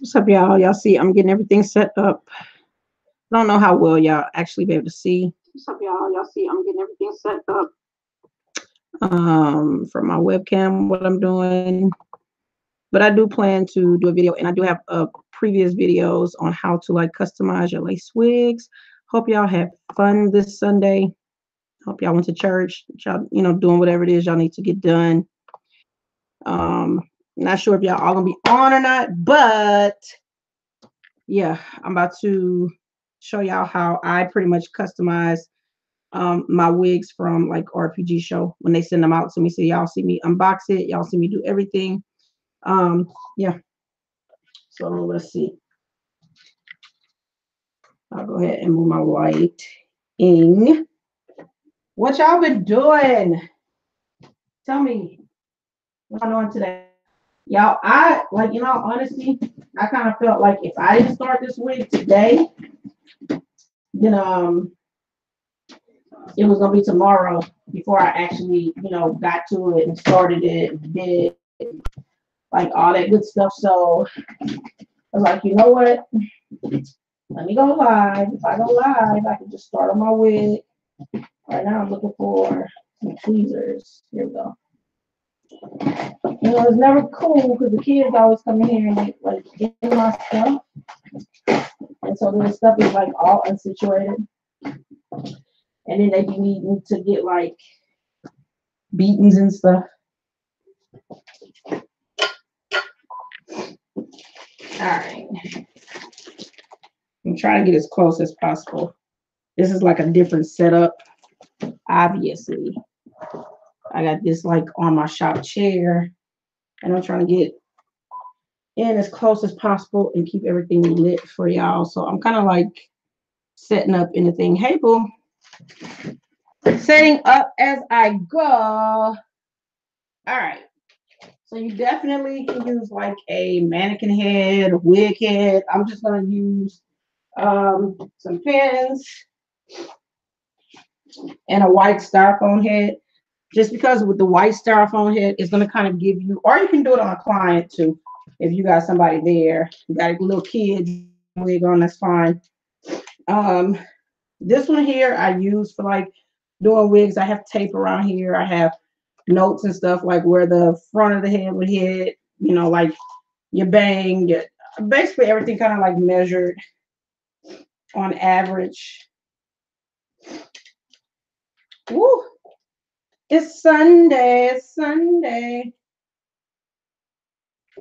What's up, y'all? Y'all see, I'm getting everything set up. I don't know how well y'all actually be able to see. What's up, y'all? Y'all see, I'm getting everything set up from my webcam, what I'm doing. But I do plan to do a video, and I do have previous videos on how to like customize your lace wigs. Hope y'all had fun this Sunday. Hope y'all went to church. Y'all, doing whatever it is y'all need to get done. Not sure if y'all all gonna be on or not, but yeah, I'm about to show y'all how I pretty much customize my wigs from like RPG Show when they send them out to me. So y'all see me unbox it, y'all see me do everything. Yeah. So let's see. I'll go ahead and move my lighting. What y'all been doing? Tell me what y'all doing today. Y'all, I like, honestly, I kind of felt like if I didn't start this wig today, then it was gonna be tomorrow before I actually, got to it and started it and did like all that good stuff. So I was like, you know what? Let me go live. If I go live, I can just start on my wig. Right now I'm looking for some tweezers. Here we go. It's never cool because the kids always come in here and they like get my stuff. And so the stuff is like all unsaturated. And then they be needing to get like beatings and stuff. All right. I'm trying to get as close as possible. This is like a different setup, obviously. I got this like on my shop chair, and I'm trying to get in as close as possible and keep everything lit for y'all. So I'm kind of like setting up anything. Hey, boo. Setting up as I go. All right. So you definitely can use like a mannequin head, a wig head. I'm just going to use some pins and a white styrofoam head. Just because with the white styrofoam head, it's going to kind of give you, or you can do it on a client too. If you got somebody there, you got a little kid wig on, that's fine. This one here I use for like doing wigs. I have tape around here. I have notes and stuff like where the front of the head would hit, like your bang, basically everything kind of like measured on average. Woo! It's Sunday. It's Sunday.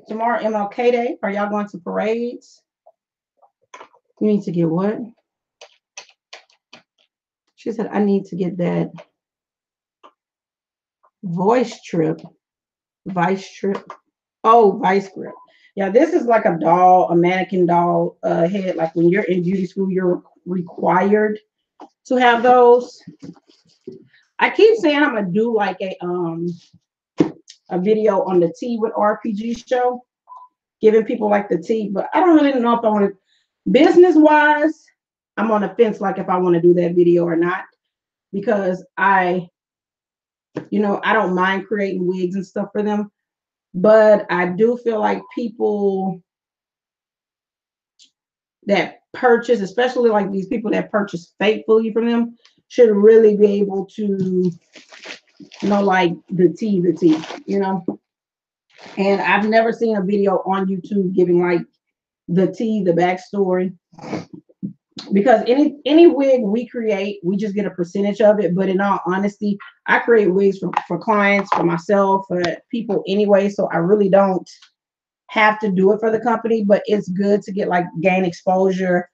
Tomorrow, MLK Day. Are y'all going to parades? You need to get what? She said, I need to get that vice trip. Oh, vice grip. Yeah, this is like a doll, a mannequin doll head. Like when you're in beauty school, you're required to have those. I keep saying I'm gonna do like a video on the tea with RPG Show, giving people like the tea, but I don't really know if I want to. Business wise, I'm on the fence like if I want to do that video or not, because I don't mind creating wigs and stuff for them, but I do feel like people that purchase, especially like these people that purchase faithfully from them, should really be able to know like the tea, And I've never seen a video on YouTube giving like the tea, the backstory. Because any wig we create, we just get a percentage of it. But in all honesty, I create wigs for clients, for myself, for people anyway. So I really don't have to do it for the company, but it's good to get like gain exposure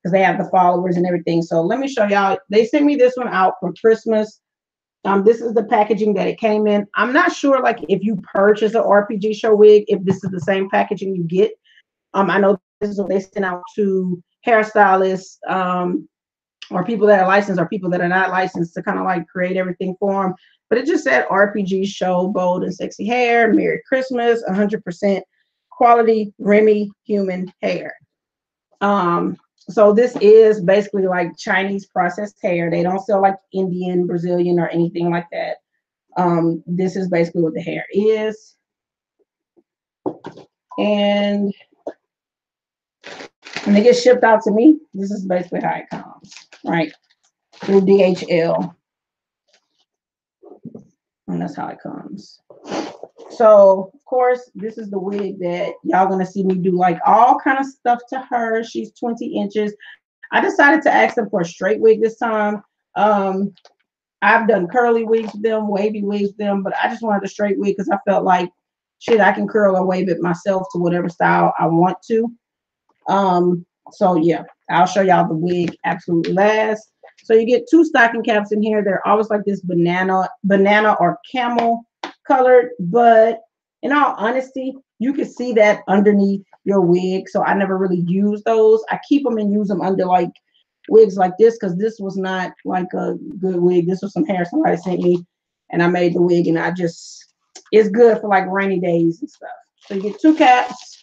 because they have the followers and everything. So let me show y'all. They sent me this one out for Christmas. This is the packaging that it came in. I'm not sure like if you purchase an RPG Show wig, if this is the same packaging you get. I know this is what they send out to hairstylists or people that are licensed or people that are not licensed to kind of like create everything for them. But it just said RPG Show bold and sexy hair. Merry Christmas, 100% quality Remy human hair. So this is basically like Chinese processed hair. They don't sell like Indian, Brazilian, or anything like that. This is basically what the hair is. And When they get shipped out to me, this is basically how it comes, right? Through DHL. And that's how it comes. So, of course, this is the wig that y'all gonna see me do like all kind of stuff to her. She's 20 inches. I decided to ask them for a straight wig this time. I've done curly wigs with them, wavy wigs with them, but I just wanted a straight wig because I felt like, shit, I can curl or wave it myself to whatever style I want to. So yeah, I'll show y'all the wig absolutely last. So you get two stocking caps in here. They're always like this banana or camel colored, but in all honesty, you can see that underneath your wig. So I never really use those. I keep them and use them under like wigs like this because this was not like a good wig. This was some hair somebody sent me and I made the wig and it's good for like rainy days and stuff. So you get two caps.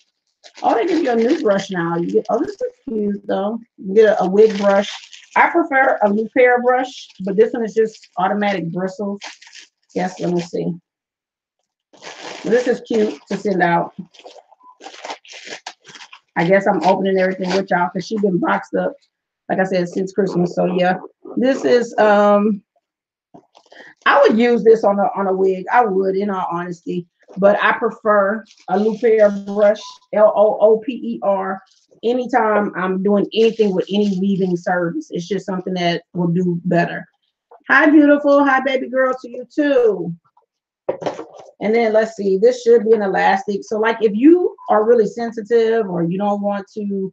Oh, they give you a new brush now. You get, oh, this is cute though. You get a wig brush. I prefer a loop hair brush, but this one is just automatic bristles. Yes, let me see. This is cute to send out. I guess I'm opening everything with y'all because she's been boxed up, like I said, since Christmas. So yeah, this is I would use this on a wig. I would, in all honesty, but I prefer a loop hair brush, LOOPER. Anytime I'm doing anything with any weaving service, it's just something that will do better. Hi, beautiful. Hi, baby girl, to you too. And then let's see, this should be an elastic. So like if you are really sensitive or you don't want to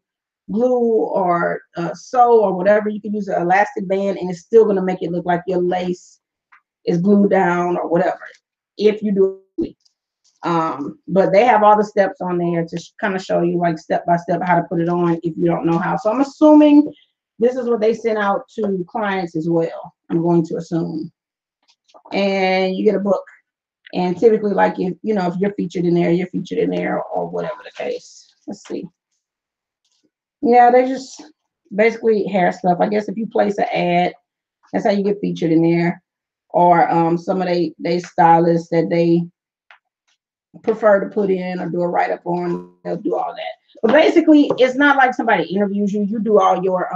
glue or sew or whatever, you can use an elastic band and it's still going to make it look like your lace is glued down or whatever, if you do it. But they have all the steps on there to kind of show you like step by step how to put it on if you don't know how. So I'm assuming this is what they send out to clients as well. I'm going to assume. And you get a book. And typically, like if you know, if you're featured in there, you're featured in there or whatever the case. Let's see. Yeah, they just basically hair stuff. I guess if you place an ad, that's how you get featured in there. Or some of they stylists that they prefer to put in or do a write-up on, they'll do all that. But basically, it's not like somebody interviews you. You do all your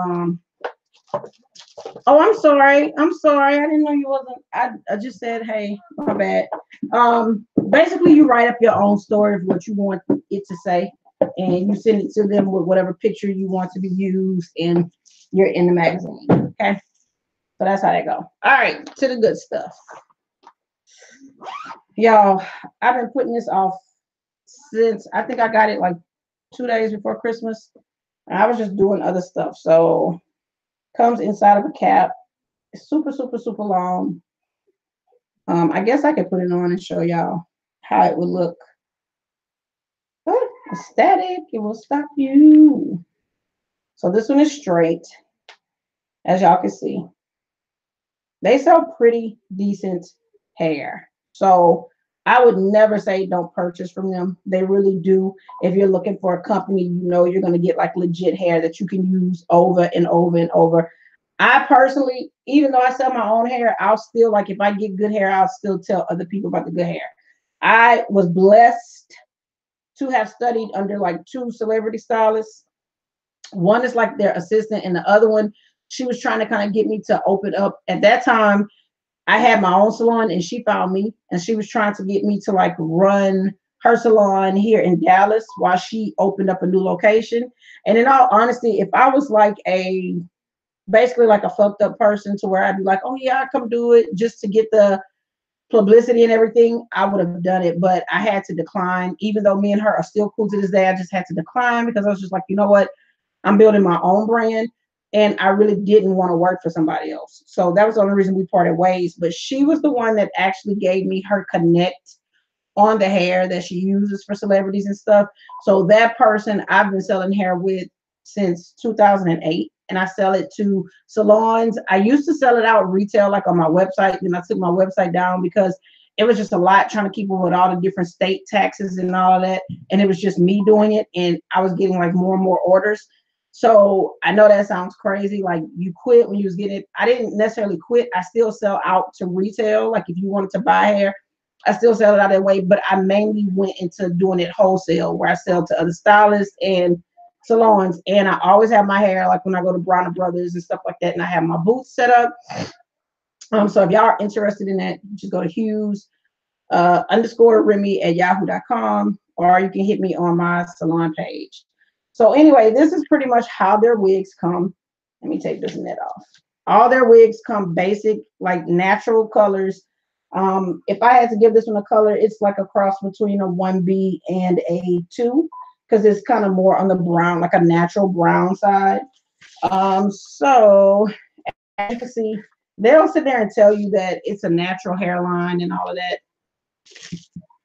oh, I'm sorry. I'm sorry. I didn't know you wasn't. I just said, hey, my bad. Basically, you write up your own story of what you want it to say, and you send it to them with whatever picture you want to be used, and you're in the magazine. Okay, so that's how that go. All right, to the good stuff, y'all. I've been putting this off since I think I got it like 2 days before Christmas. And I was just doing other stuff, so. Comes inside of a cap. It's super, super, super long. I guess I could put it on and show y'all how it would look. But it's static, it will stop you. So this one is straight, as y'all can see. They sell pretty decent hair. So I would never say don't purchase from them. They really do. If you're looking for a company, you know you're going to get like legit hair that you can use over and over and over. I personally, even though I sell my own hair, I'll still, like, if I get good hair, I'll still tell other people about the good hair. I was blessed to have studied under like 2 celebrity stylists. One is like their assistant, and the other one, she was trying to kind of get me to open up. At that time, I had my own salon and she found me and she was trying to get me to like run her salon here in Dallas while she opened up a new location. And in all honesty, if I was like basically like a fucked up person to where I'd be like, oh yeah, I come do it just to get the publicity and everything, I would have done it. But I had to decline, even though me and her are still cool to this day. I just had to decline because I was just like, you know what? I'm building my own brand. And I really didn't want to work for somebody else. So that was the only reason we parted ways. But she was the one that actually gave me her connect on the hair that she uses for celebrities and stuff. So that person I've been selling hair with since 2008. And I sell it to salons. I used to sell it out retail, like on my website. Then I took my website down because it was just a lot trying to keep up with all the different state taxes and all of that. And it was just me doing it. And I was getting like more and more orders. So I know that sounds crazy, like you quit when you was getting it. I didn't necessarily quit. I still sell out to retail. Like if you wanted to buy hair, I still sell it out that way. But I mainly went into doing it wholesale, where I sell to other stylists and salons, and I always have my hair like when I go to Bronner Brothers and stuff like that, and I have my booth set up. So if y'all are interested in that, just go to Hughes _ Remy at yahoo.com, or you can hit me on my salon page. So anyway, this is pretty much how their wigs come. Let me take this net off. All their wigs come basic, like natural colors. If I had to give this one a color, it's like a cross between a 1B and a 2, because it's kind of more on the brown, like a natural brown side. So as you can see, they don't sit there and tell you that it's a natural hairline and all of that.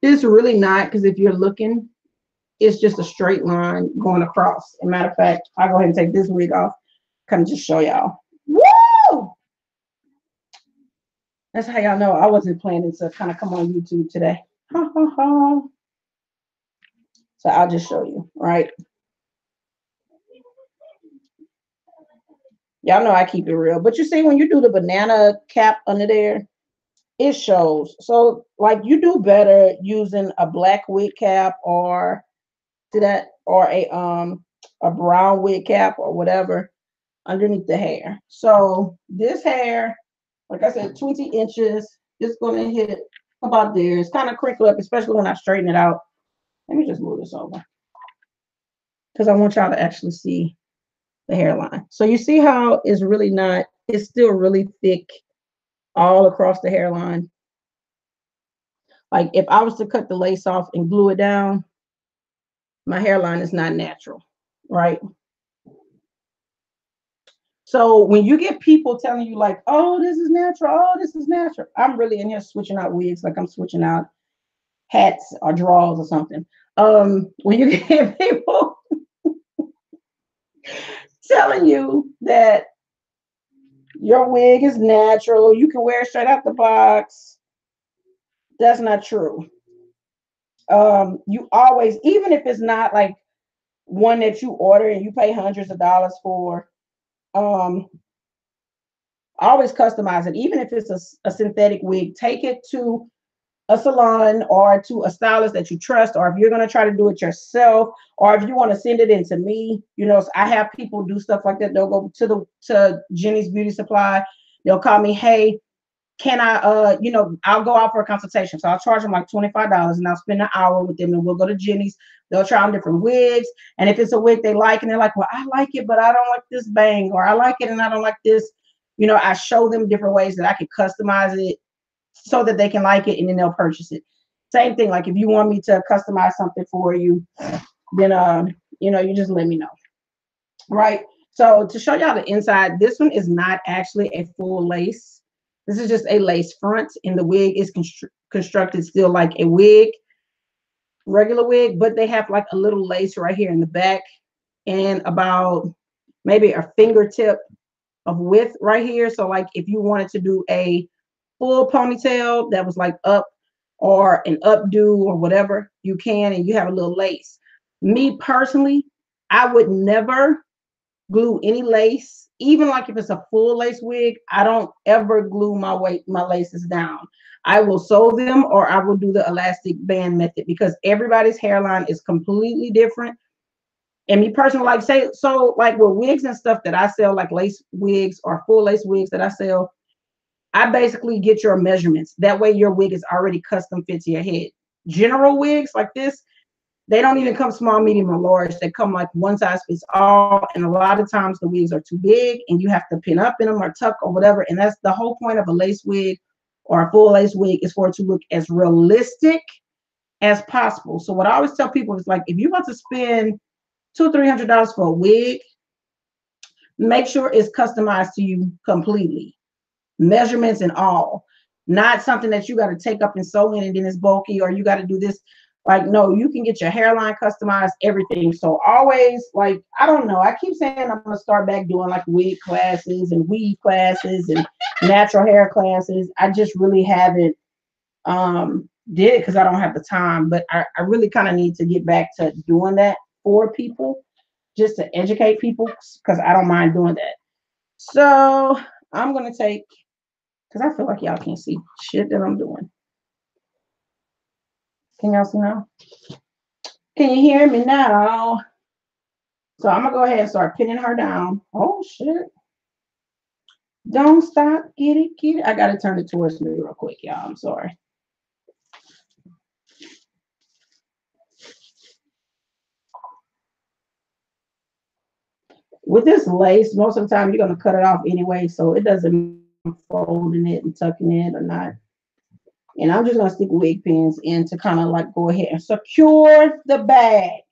It's really not, because if you're looking, it's just a straight line going across. As a matter of fact, I'll go ahead and take this wig off, kind of just show y'all. Woo! That's how y'all know I wasn't planning to kind of come on YouTube today. Ha, ha, ha. So I'll just show you, right? Y'all know I keep it real. But you see, when you do the banana cap under there, it shows. So like you do better using a black wig cap or a brown wig cap or whatever underneath the hair. So this hair, like I said, 20 inches, it's going to hit about there. It's kind of crinkled up, especially when I straighten it out. Let me just move this over, because I want y'all to actually see the hairline. So you see how it's really not, it's still really thick all across the hairline. Like if I was to cut the lace off and glue it down, my hairline is not natural, right? So when you get people telling you like, oh, this is natural, oh, this is natural, I'm really in here switching out wigs like I'm switching out hats or drawers or something. When you get people telling you that your wig is natural, you can wear it straight out the box, that's not true. You always, even if it's not like one that you order and you pay hundreds of dollars for, always customize it. Even if it's a synthetic wig, take it to a salon or to a stylist that you trust, or if you're going to try to do it yourself, or if you want to send it in to me, you know, I have people do stuff like that. They'll go to Jenny's Beauty Supply. They'll call me, hey, can I, you know, I'll go out for a consultation. So I'll charge them like $25 and I'll spend an hour with them, and we'll go to Jenny's. They'll try on different wigs. And if it's a wig they like and they're like, well, I like it, but I don't like this bang, or I like it and I don't like this, you know, I show them different ways that I can customize it so that they can like it, and then they'll purchase it. Same thing, like if you want me to customize something for you, then you know, you just let me know. Right. So to show y'all the inside, this one is not actually a full lace. This is just a lace front, and the wig is constructed still like a wig, regular wig, but they have like a little lace right here in the back and about maybe a fingertip of width right here. So like if you wanted to do a full ponytail that was like up, or an updo or whatever, you can, and you have a little lace. Me personally, I would never glue any lace, even like if it's a full lace wig. I don't ever glue my laces down. I will sew them, or I will do the elastic band method, because everybody's hairline is completely different. And me personally, like so like with wigs and stuff that I sell, like lace wigs or full lace wigs that I sell, I basically get your measurements. That way your wig is already custom fit to your head. General wigs like this, they don't even come small, medium, or large. They come like one size fits all. And a lot of times the wigs are too big and you have to pin up in them or tuck or whatever. And that's the whole point of a lace wig or a full lace wig, is for it to look as realistic as possible. So what I always tell people is like, if you want to spend $200 or $300 for a wig, make sure it's customized to you completely. Measurements and all, not something that you got to take up and sew in and then it's bulky, or you got to do this. Like, no, you can get your hairline customized, everything. So always, like, I don't know, I keep saying I'm gonna start back doing like wig classes and weave classes and natural hair classes. I just really haven't did it because I don't have the time, but I really kind of need to get back to doing that for people, just to educate people, because I don't mind doing that. So I'm gonna take, because I feel like y'all can't see shit that I'm doing. Can y'all see now? Can you hear me now? So I'm gonna go ahead and start pinning her down. Oh shit. Don't stop. Get it, get it. I gotta turn it towards me real quick, y'all. I'm sorry. With this lace, most of the time you're gonna cut it off anyway, so it doesn't folding it and tucking it or not. And I'm just gonna stick wig pins in to kind of like go ahead and secure the bag.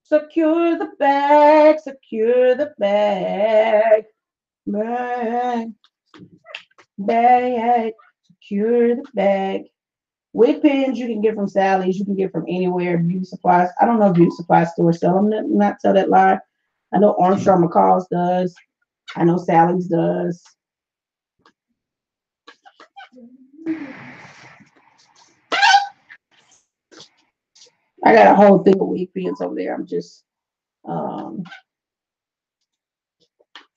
Secure the bag, secure the bag, bag, bag, secure the bag. Wig pins you can get from Sally's, you can get from anywhere, beauty supplies. I don't know if beauty supply stores sell them, not tell that lie. I know Armstrong McCall's does. I know Sally's does. I got a whole thing of wig pins over there. I'm just all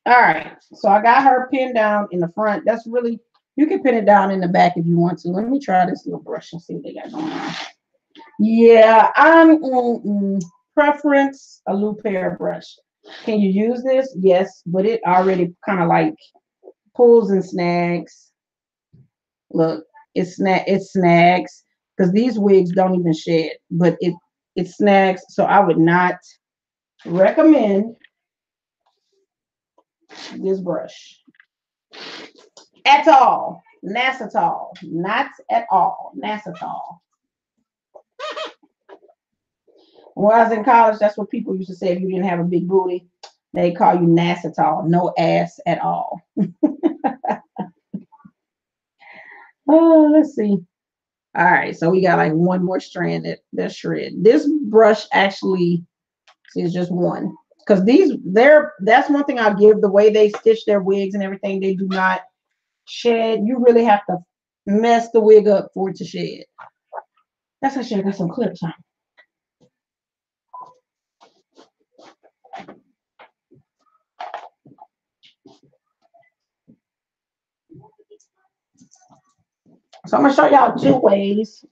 right, so I got her pinned down in the front. That's really, you can pin it down in the back if you want to. Let me try this little brush and see what they got going on. Yeah, I'm preference a loop hair brush. Can you use this? Yes, but it already kind of like pulls and snags. Look, it snags because these wigs don't even shed, but it snags. So I would not recommend this brush at all. Nasatol, not at all. Nasatol. When I was in college, that's what people used to say if you didn't have a big booty. They call you Nasatol, no ass at all. Oh, let's see. All right, so we got like one more strand that's shred. This brush actually is just one. Because that's one thing I'll give, the way they stitch their wigs and everything, they do not shed. You really have to mess the wig up for it to shed. That's why I should have got some clips on. So I'm gonna show y'all two ways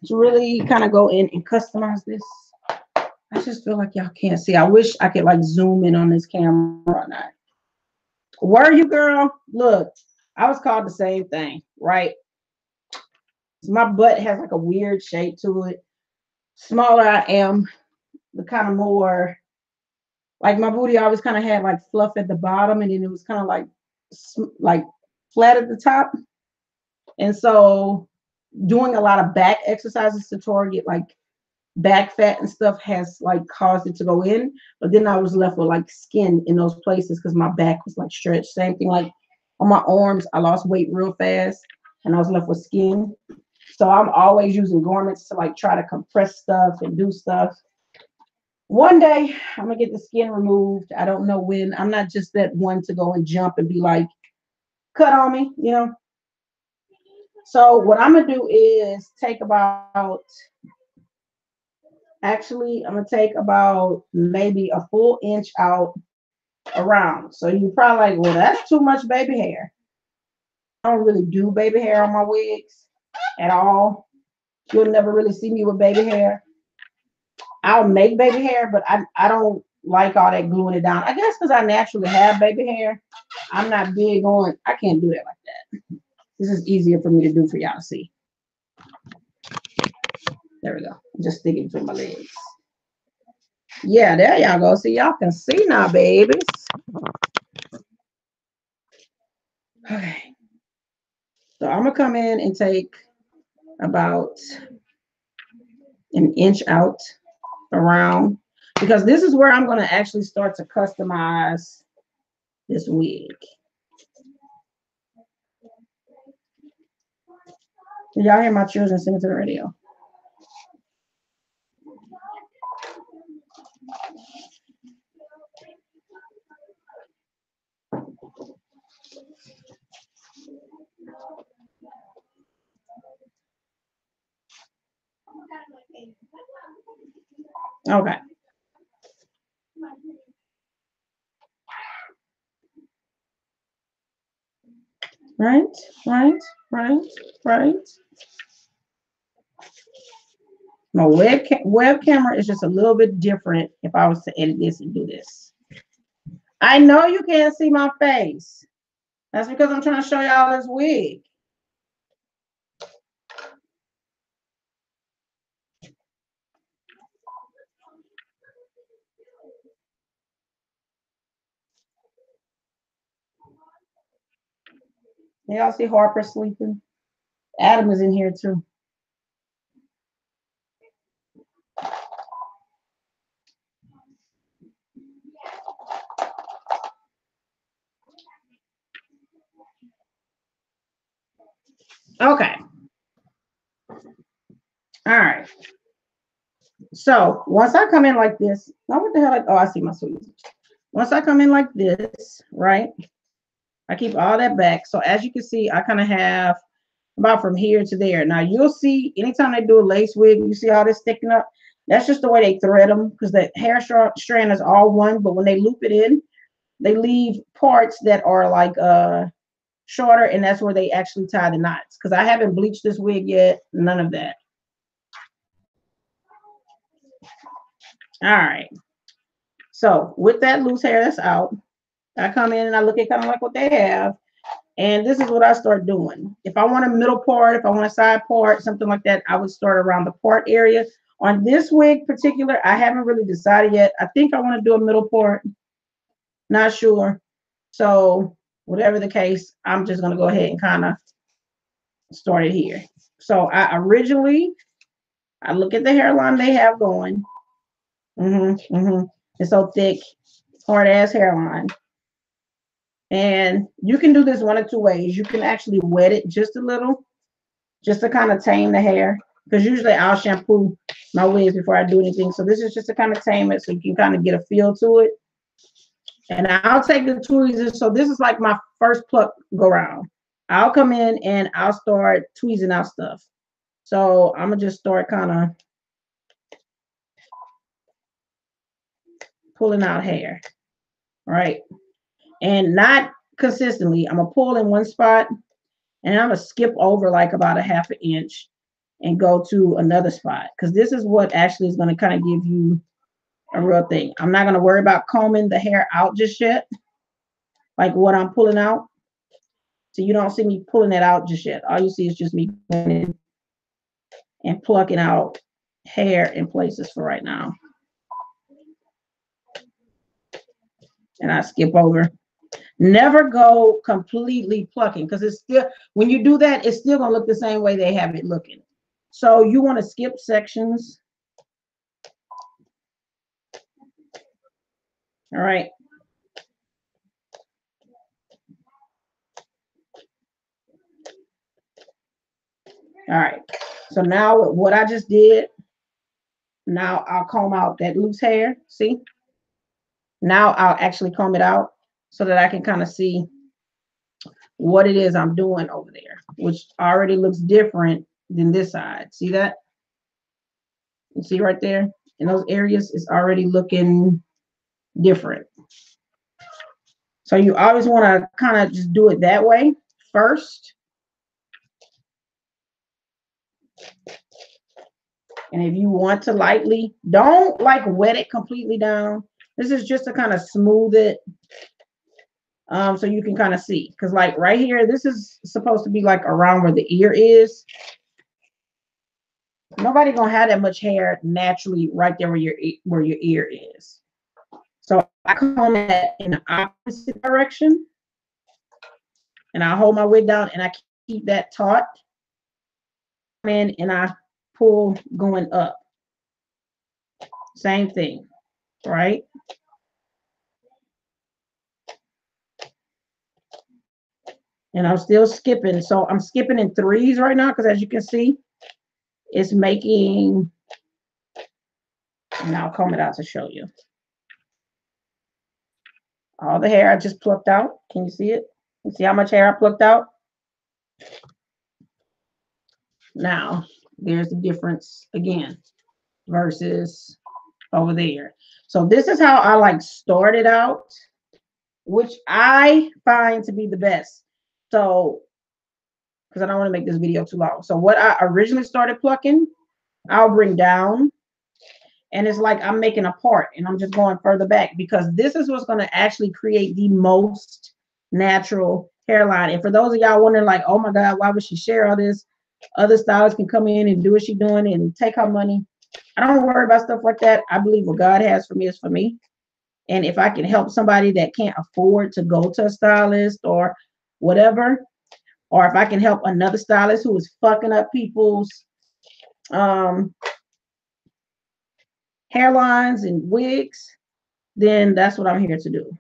to really kind of go in and customize this. I just feel like y'all can't see. I wish I could like zoom in on this camera or not. Were you, girl? Look, I was called the same thing, right? My butt has like a weird shape to it. Smaller I am, the kind of more like my booty always kind of had like fluff at the bottom, and then it was kind of like flat at the top. And so doing a lot of back exercises to target like back fat and stuff has like caused it to go in. But then I was left with like skin in those places because my back was like stretched. Same thing like on my arms, I lost weight real fast and I was left with skin. So I'm always using garments to like try to compress stuff and do stuff. One day I'm gonna get the skin removed. I don't know when. I'm not just that one to go and jump and be like, cut on me, you know. So what I'm gonna do is take about, actually I'm gonna take about maybe a full inch out around. So you're probably like, well, that's too much baby hair. I don't really do baby hair on my wigs at all. You'll never really see me with baby hair. I'll make baby hair, but I don't like all that gluing it down. I guess because I naturally have baby hair. I'm not big on, I can't do it like that. This is easier for me to do for y'all to see. There we go. Just sticking between my legs. Yeah, there y'all go. See, y'all can see now, babies. Okay. So I'm going to come in and take about an inch out around, because this is where I'm going to actually start to customize this wig. Can y'all hear my children singing to the radio? Okay. Right, right, right, right. My web camera is just a little bit different if I was to edit this and do this. I know you can't see my face. That's because I'm trying to show y'all this wig. Y'all see Harper sleeping? Adam is in here too. Okay. All right. So once I come in like this, now what the hell? Oh, I see my sweeties. Once I come in like this, right? I keep all that back. So as you can see, I kind of have about from here to there. Now you'll see anytime they do a lace wig, you see all this sticking up. That's just the way they thread them because the hair strand is all one. But when they loop it in, they leave parts that are like shorter, and that's where they actually tie the knots. Because I haven't bleached this wig yet. None of that. All right. So with that loose hair that's out, I come in and I look at kind of like what they have. And this is what I start doing. If I want a middle part, if I want a side part, something like that, I would start around the part area. On this wig particular, I haven't really decided yet. I think I want to do a middle part. Not sure. So whatever the case, I'm just going to go ahead and kind of start it here. So I look at the hairline they have going. It's so thick, hard ass hairline. And you can do this one of two ways. You can actually wet it just a little, just to kind of tame the hair. Because usually I'll shampoo my wigs before I do anything. So this is just to kind of tame it so you can kind of get a feel to it. And I'll take the tweezers. So this is like my first pluck go round. I'll come in and I'll start tweezing out stuff. So I'm going to just start kind of pulling out hair. Right. And not consistently. I'm going to pull in one spot and I'm going to skip over like about a half an inch and go to another spot. Because this is what actually is going to kind of give you a real thing. I'm not going to worry about combing the hair out just yet. Like what I'm pulling out. So you don't see me pulling it out just yet. All you see is just me going in and plucking out hair in places for right now. And I skip over. Never go completely plucking because it's still, when you do that, it's still going to look the same way they have it looking. So you want to skip sections. All right. All right. So now what I just did, now I'll comb out that loose hair. See? Now I'll actually comb it out so that I can kind of see what it is I'm doing over there, which already looks different than this side. See that? You see right there? In those areas, it's already looking different. So you always want to kind of just do it that way first. And if you want to lightly, don't like wet it completely down. This is just to kind of smooth it. So you can kind of see, because like right here, this is supposed to be like around where the ear is. Nobody gonna have that much hair naturally right there where your ear is. So I comb it in the opposite direction, and I hold my wig down, and I keep that taut. And I pull going up. Same thing, right? And I'm still skipping. So I'm skipping in threes right now because as you can see, it's making, and I'll comb it out to show you. All the hair I just plucked out. Can you see it? You see how much hair I plucked out? Now, there's the difference again versus over there. So this is how I like started out, which I find to be the best. So, because I don't want to make this video too long. So what I originally started plucking I'll bring down, and it's like I'm making a part and I'm just going further back, because this is what's going to actually create the most natural hairline. And for those of y'all wondering, like, oh my God, why would she share all this? Other stylists can come in and do what she's doing and take her money. I don't worry about stuff like that. I believe what God has for me is for me. And if I can help somebody that can't afford to go to a stylist or whatever, or if I can help another stylist who is fucking up people's hairlines and wigs, then that's what I'm here to do.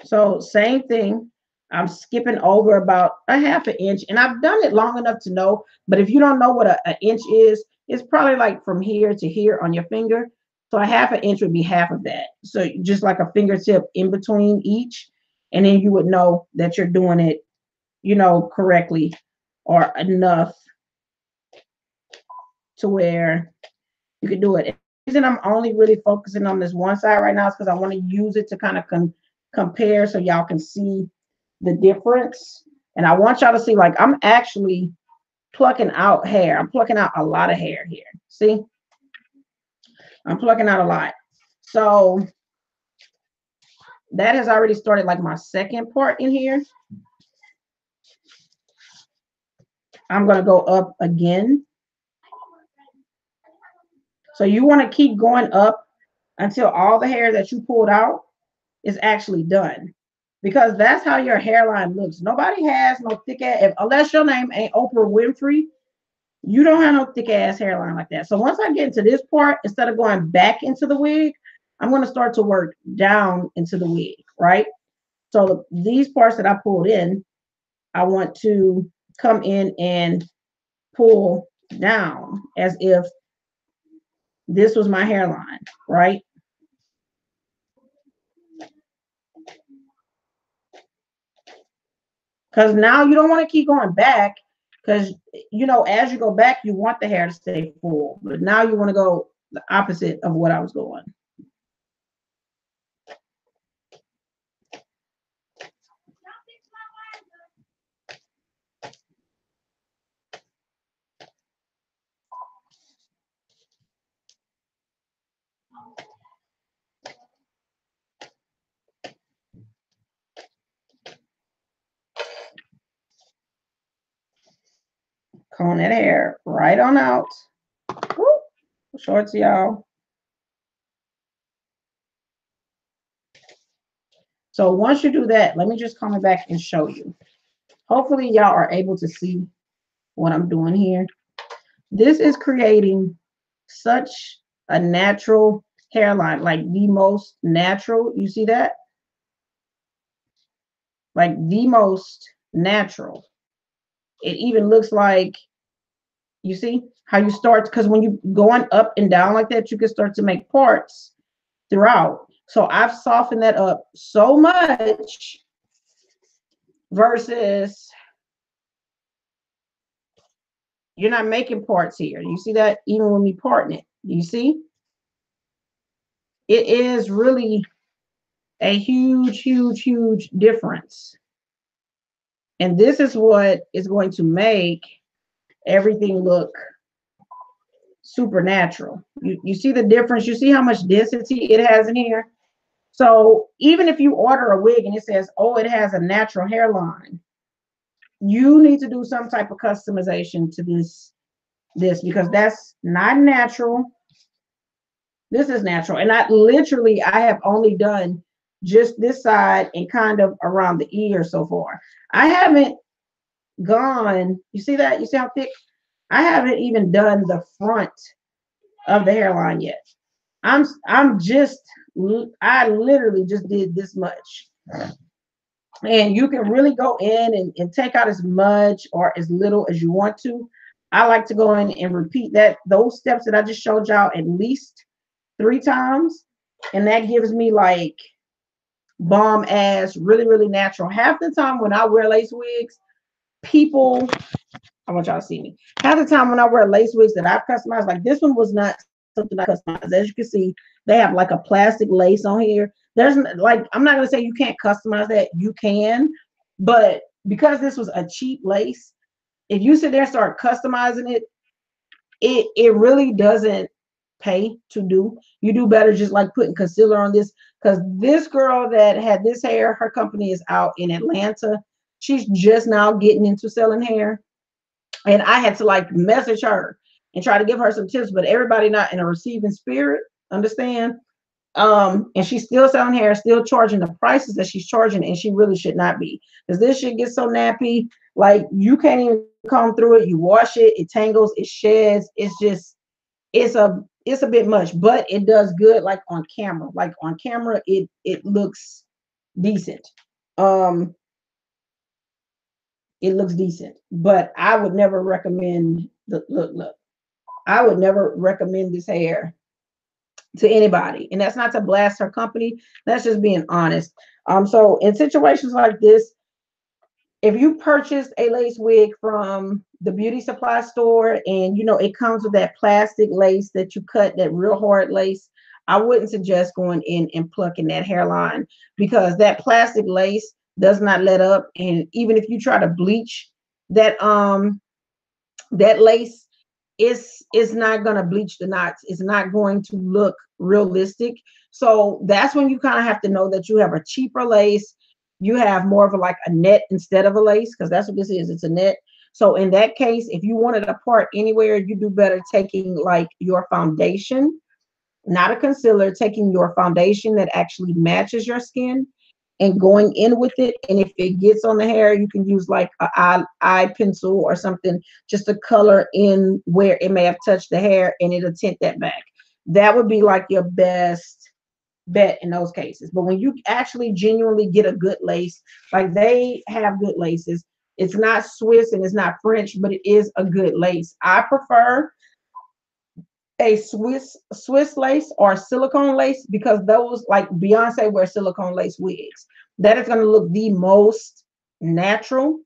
So same thing. I'm skipping over about a half an inch, and I've done it long enough to know. But if you don't know what an inch is, it's probably like from here to here on your finger. So a half an inch would be half of that. So just like a fingertip in between each, and then you would know that you're doing it, you know, correctly or enough to where you can do it. The reason I'm only really focusing on this one side right now is because I want to use it to kind of compare so y'all can see the difference. And I want y'all to see, like, I'm actually plucking out hair. I'm plucking out a lot of hair here. See? I'm plucking out a lot. So that has already started like my second part in here. I'm going to go up again. So you want to keep going up until all the hair that you pulled out is actually done, because that's how your hairline looks. Nobody has no thick ass, unless your name ain't Oprah Winfrey, you don't have no thick ass hairline like that. So once I get into this part, instead of going back into the wig, I'm going to start to work down into the wig, right? So these parts that I pulled in, I want to come in and pull down as if this was my hairline, right? Because now you don't want to keep going back, because, you know, as you go back, you want the hair to stay full. But now you want to go the opposite of what I was going. Comb that hair right on out. Woo. Shorts, y'all. So once you do that, let me just comb it back and show you. Hopefully y'all are able to see what I'm doing here. This is creating such a natural hairline, like the most natural. You see that? Like the most natural. It even looks like, you see how you start, because when you going up and down like that, you can start to make parts throughout. So I've softened that up so much versus you're not making parts here. You see that even when we parting it, you see? It is really a huge, huge, huge difference. And this is what is going to make everything look supernatural. You see the difference? You see how much density it has in here? So even if you order a wig and it says, oh, it has a natural hairline, you need to do some type of customization to this because that's not natural. This is natural. And I have only done just this side and kind of around the ear so far. I haven't gone, you see that? You see how thick? I haven't even done the front of the hairline yet. I literally just did this much. And you can really go in and take out as much or as little as you want to. I like to go in and repeat those steps that I just showed y'all at least 3 times. And that gives me like bomb ass, really, really natural. Half the time when I wear lace wigs, people, I want y'all to see me. Half the time when I wear lace wigs that I've customized, like this one was not something I customized. As you can see, they have like a plastic lace on here. There's like, I'm not gonna say you can't customize that. You can, but because this was a cheap lace, if you sit there and start customizing it, it really doesn't pay to do. You do better just like putting concealer on this, because this girl that had this hair, her company is out in Atlanta. She's just now getting into selling hair, and I had to like message her and try to give her some tips, but everybody not in a receiving spirit, understand? And she's still selling hair, still charging the prices that she's charging, and she really should not be, because this shit gets so nappy, like you can't even comb through it. You wash it, it tangles, it sheds. It's just, it's a bit much, but it does good like on camera. Like on camera, it looks decent. Um, it looks decent, but I would never recommend the look. I would never recommend this hair to anybody, and that's not to blast her company. That's just being honest. So in situations like this, if you purchased a lace wig from the beauty supply store and you know it comes with that plastic lace that you cut, that real hard lace, I wouldn't suggest going in and plucking that hairline, because that plastic lace does not let up. And even if you try to bleach that that lace, is not going to bleach the knots. It's not going to look realistic. So that's when you kind of have to know that you have a cheaper lace. You have more of a like a net instead of a lace, because that's what this is. It's a net. So in that case, if you want it apart anywhere, you do better taking like your foundation, not a concealer, taking your foundation that actually matches your skin and going in with it. And if it gets on the hair, you can use like a eye pencil or something just to color in where it may have touched the hair, and it'll tint that back. That would be like your best bet in those cases. But when you actually genuinely get a good lace, like they have good laces, it's not Swiss and it's not French, but it is a good lace. I prefer a Swiss lace or silicone lace, because those, like Beyonce wears silicone lace wigs. That is going to look the most natural.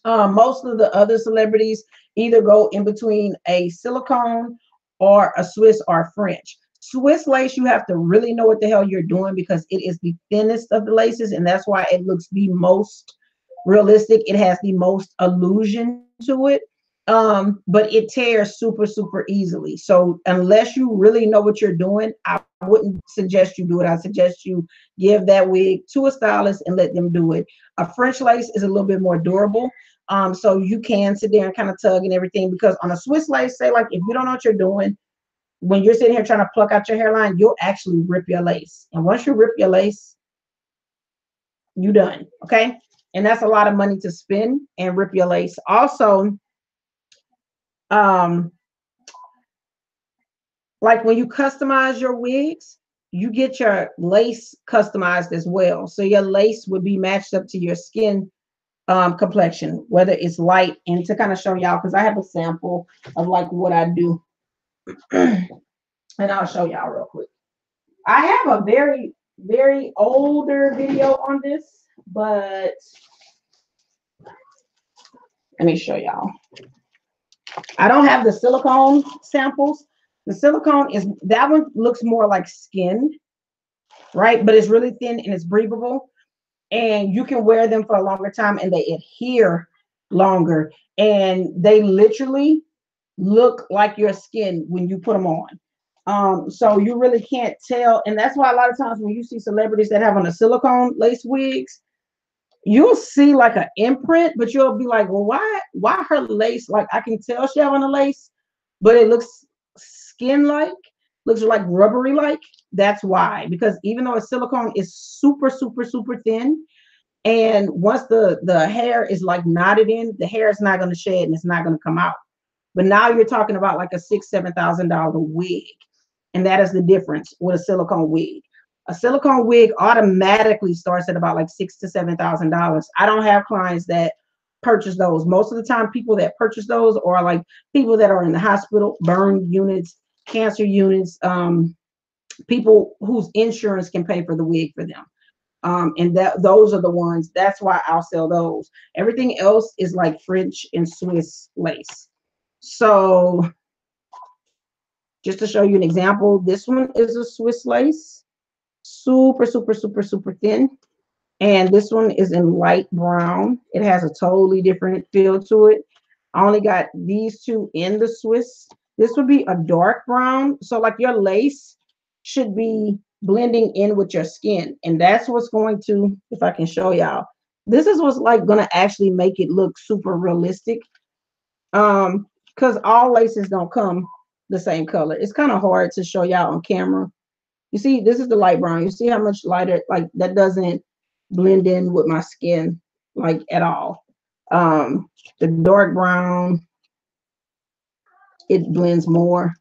Most of the other celebrities either go in between a silicone or a Swiss or French. Swiss lace, you have to really know what the hell you're doing, because it is the thinnest of the laces, and that's why it looks the most realistic. It has the most illusion to it. But it tears super easily. So unless you really know what you're doing, I wouldn't suggest you do it. I suggest you give that wig to a stylist and let them do it. A French lace is a little bit more durable. So you can sit there and kind of tug and everything, because on a Swiss lace, say like if you don't know what you're doing, when you're sitting here trying to pluck out your hairline, you'll actually rip your lace. And once you rip your lace, you done. Okay. And that's a lot of money to spend and rip your lace. Also, like when you customize your wigs, you get your lace customized as well. So your lace would be matched up to your skin complexion, whether it's light. And to kind of show y'all, because I have a sample of like what I do. And I'll show y'all real quick. I have a very older video on this, but let me show y'all. I don't have the silicone samples. The silicone is, that one looks more like skin, right? But it's really thin and it's breathable, and you can wear them for a longer time and they adhere longer, and they literally look like your skin when you put them on. So you really can't tell, and that's why a lot of times when you see celebrities that have on the silicone lace wigs, you'll see like an imprint, but you'll be like, well, why her lace, like I can tell she have on a lace, but it looks skin like, looks like rubbery like. That's why, because even though a silicone is super thin, and once the hair is like knotted in, the hair is not going to shed and it's not going to come out. But now you're talking about like a $6,000-7,000 wig, and that is the difference with a silicone wig. A silicone wig automatically starts at about like $6,000 to $7,000. I don't have clients that purchase those. Most of the time, people that purchase those are like people that are in the hospital, burn units, cancer units, people whose insurance can pay for the wig for them. And those are the ones. That's why I'll sell those. Everything else is like French and Swiss lace. So just to show you an example, this one is a Swiss lace, super thin. And this one is in light brown. It has a totally different feel to it. I only got these two in the Swiss. This would be a dark brown. So like your lace should be blending in with your skin. And that's what's going to, if I can show y'all, this is what's like going to actually make it look super realistic. Because all laces don't come the same color. It's kind of hard to show y'all on camera. You see, this is the light brown. You see how much lighter, like that doesn't blend in with my skin like at all. The dark brown, it blends more.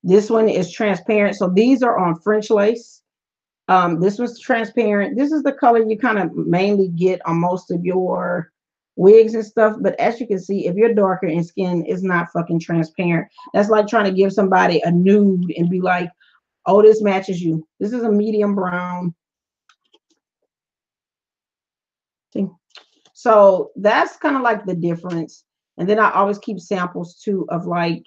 This one is transparent. So these are on French lace. This was transparent. This is the color you kind of mainly get on most of your wigs and stuff. But as you can see, if you're darker in skin, it's not fucking transparent. That's like trying to give somebody a nude and be like, oh, this matches you. This is a medium brown. See? So that's kind of like the difference. And then I always keep samples too of like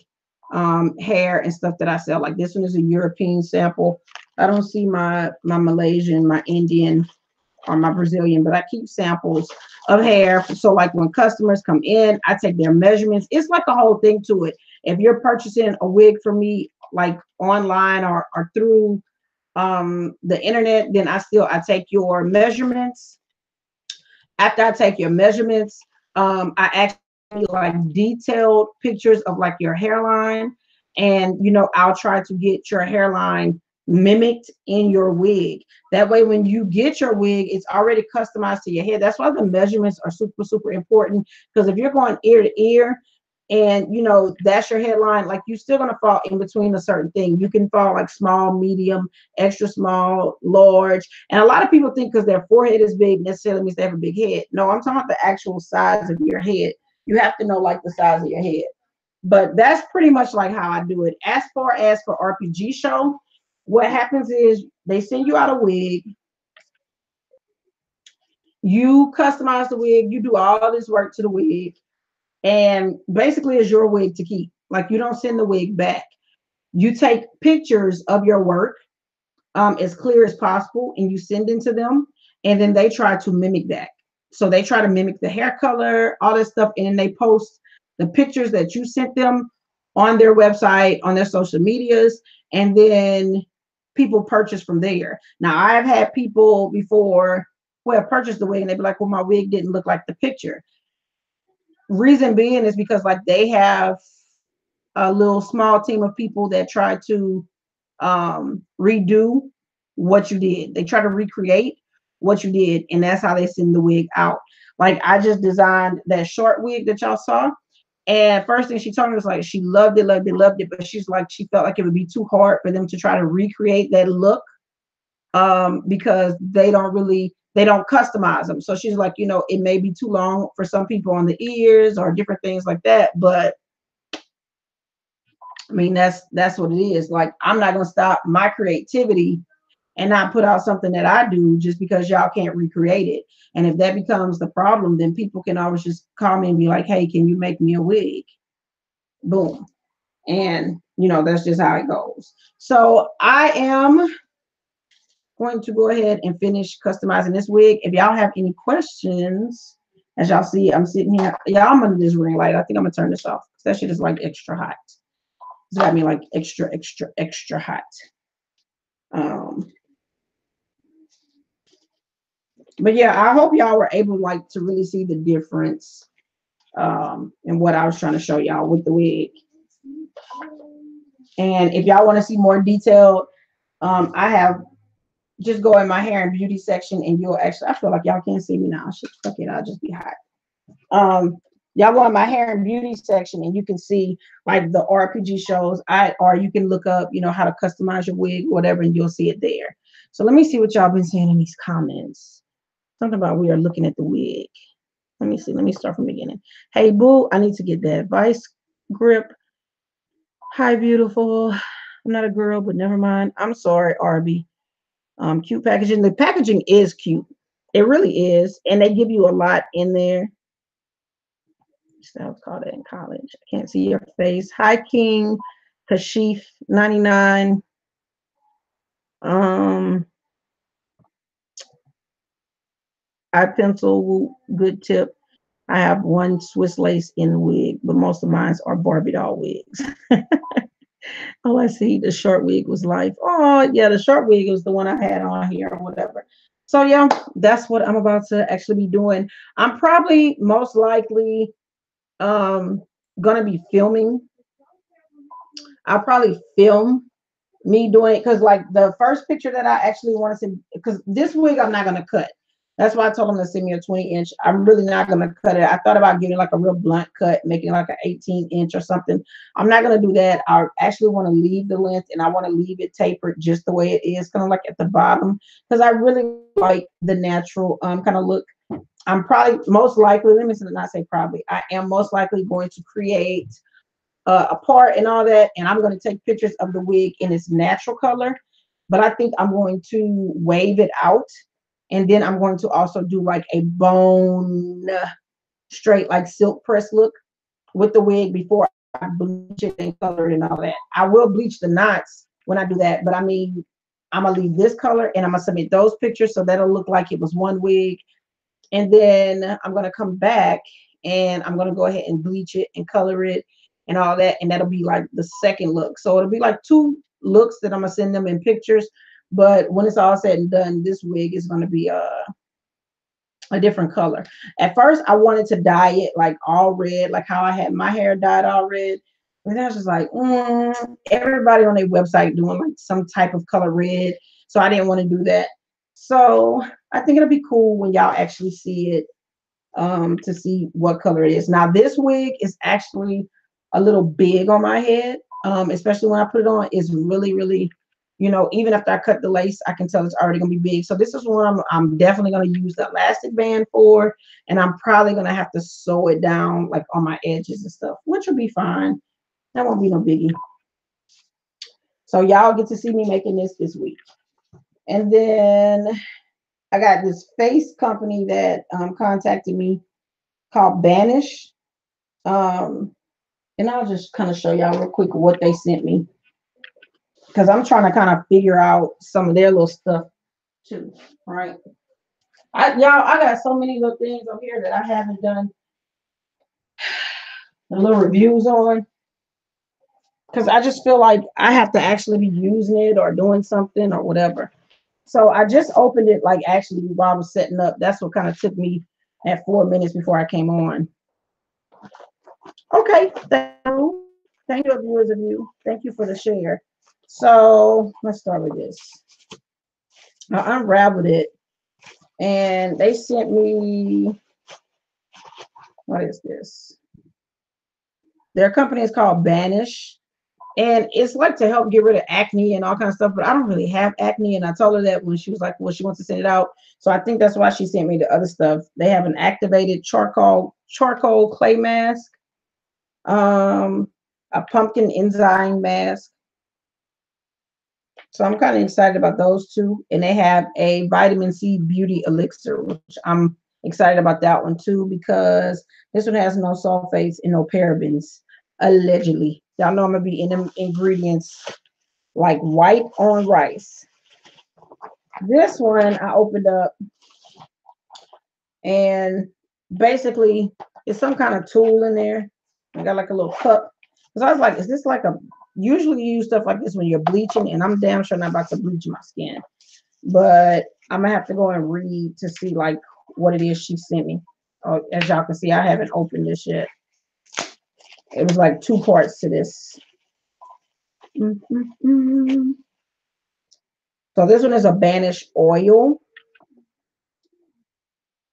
hair and stuff that I sell. Like this one is a European sample. I don't see my Malaysian, my Indian, or my Brazilian, but I keep samples of hair. So like when customers come in, I take their measurements. It's like a whole thing to it. If you're purchasing a wig from me, like online or through the internet, then I take your measurements. After I take your measurements, I actually like detailed pictures of like your hairline, and you know I'll try to get your hairline mimicked in your wig. That way, when you get your wig, it's already customized to your head. That's why the measurements are super, super important. Because if you're going ear to ear, and you know that's your headline, like you're still gonna fall in between a certain thing. You can fall like small, medium, extra small, large. And a lot of people think because their forehead is big necessarily means they have a big head. No, I'm talking about the actual size of your head. You have to know like the size of your head. But that's pretty much like how I do it. As far as for RPG show, what happens is they send you out a wig. You customize the wig. You do all this work to the wig. And basically it's your wig to keep. Like you don't send the wig back. You take pictures of your work as clear as possible and you send it to them, and then they try to mimic that. So they try to mimic the hair color, all this stuff, and then they post the pictures that you sent them on their website, on their social medias, and then people purchase from there. Now I've had people before who have purchased the wig and they'd be like, well, my wig didn't look like the picture. Reason being is because like they have a little small team of people that try to redo what you did. They try to recreate what you did, and that's how they send the wig out. Like I just designed that short wig that y'all saw, and first thing she told me was like she loved it, loved it, loved it, but she's like she felt like it would be too hard for them to try to recreate that look because they don't customize them. So she's like, you know, it may be too long for some people on the ears or different things like that, but I mean, that's what it is. Like, I'm not gonna stop my creativity and not put out something that I do just because y'all can't recreate it. And if that becomes the problem, then people can always just call me and be like, hey, can you make me a wig? Boom. And you know, that's just how it goes. So I am going to go ahead and finish customizing this wig. If y'all have any questions, as y'all see, I'm sitting here. Yeah, I'm under this ring light. I think I'm gonna turn this off because that shit is like extra hot. It's got me like extra, extra, extra hot. But yeah, I hope y'all were able like to really see the difference in what I was trying to show y'all with the wig. And if y'all want to see more detailed, I have just go in my hair and beauty section and you'll actually, I feel like y'all can't see me now. Shit, fuck it, I'll just be hot. Y'all go in my hair and beauty section and you can see like the RPG shows. Or you can look up, you know, how to customize your wig, whatever, and you'll see it there. So let me see what y'all been saying in these comments. Something about we are looking at the wig. Let me see. Let me start from the beginning. Hey, boo, I need to get that vice grip. Hi, beautiful. I'm not a girl, but never mind. I'm sorry, Arby. Cute packaging. The packaging is cute. It really is. And they give you a lot in there. I was called that in college. I can't see your face. Hi, King. Kashif 99. I pencil good tip. I have one Swiss lace in wig, but most of mine are Barbie doll wigs. Oh, I see. The short wig was life. Oh, yeah, the short wig was the one I had on here or whatever. So yeah, that's what I'm about to actually be doing. I'm probably most likely gonna be filming. I'll probably film me doing it because like the first picture that I actually want to see, because this wig I'm not gonna cut. That's why I told him to send me a 20-inch. I'm really not gonna cut it. I thought about giving like a real blunt cut, making like an 18-inch or something. I'm not gonna do that. I actually want to leave the length and I want to leave it tapered just the way it is, kind of like at the bottom, because I really like the natural kind of look. I'm probably most likely, let me not say probably, I am most likely going to create a part and all that, and I'm going to take pictures of the wig in its natural color, but I think I'm going to wave it out, and then I'm going to also do like a bone straight like silk press look with the wig before I bleach it and color it and all that. I will bleach the knots when I do that, but I mean, I'm gonna leave this color and I'm gonna submit those pictures so that'll look like it was one wig, and then I'm gonna come back and I'm gonna go ahead and bleach it and color it and all that, and that'll be like the second look. So it'll be like two looks that I'm gonna send them in pictures, but when it's all said and done, this wig is gonna be a different color. At first I wanted to dye it like all red, like how I had my hair dyed all red, but then I was just like, everybody on their website doing like some type of color red, so I didn't want to do that. So I think it'll be cool when y'all actually see it, to see what color it is. Now this wig is actually a little big on my head, especially when I put it on. It's really, really, you know, even after I cut the lace, I can tell it's already gonna be big. So this is one I'm definitely gonna use the elastic band for, and I'm probably gonna have to sew it down like on my edges and stuff, which will be fine. That won't be no biggie. So y'all get to see me making this week. And then I got this face company that contacted me called Banish. And I'll just kind of show y'all real quick what they sent me, because I'm trying to kind of figure out some of their little stuff too, right? I got so many little things over here that I haven't done the little reviews on, because I just feel like I have to actually be using it or doing something or whatever. So I just opened it like actually while I was setting up. That's what kind of took me at 4 minutes before I came on. Okay, thank you, viewers of you. Thank you for the share. So let's start with this. I unraveled it and they sent me, what is this? Their company is called Banish, and it's like to help get rid of acne and all kinds of stuff, but I don't really have acne, and I told her that when she was like, well, she wants to send it out. So I think that's why she sent me the other stuff. They have an activated charcoal clay mask, a pumpkin enzyme mask. So I'm kind of excited about those two. And they have a vitamin C beauty elixir, which I'm excited about that one too, because this one has no sulfates and no parabens, allegedly. Y'all know I'm gonna be in them ingredients like white on rice. This one I opened up, and basically it's some kind of tool in there. I got like a little cup. Because I was like, is this like a, usually you use stuff like this when you're bleaching, and I'm damn sure not about to bleach my skin. But I'm gonna have to go and read to see like what it is she sent me. Oh, as y'all can see, I haven't opened this yet. It was like two parts to this. So this one is a Banish oil.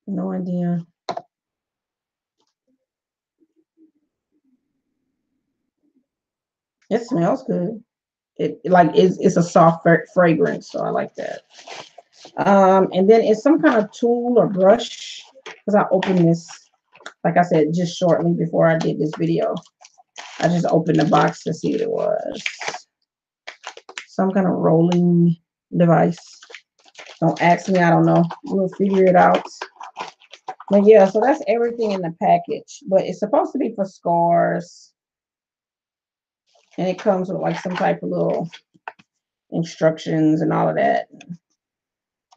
No idea. It smells good. It's a soft fragrance, so I like that. And then it's some kind of tool or brush, because I opened this, like I said, just shortly before I did this video. I just opened the box to see what it was. Some kind of rolling device. Don't ask me, I don't know. We'll figure it out. But yeah, so that's everything in the package. But it's supposed to be for scars. And it comes with like some type of little instructions and all of that.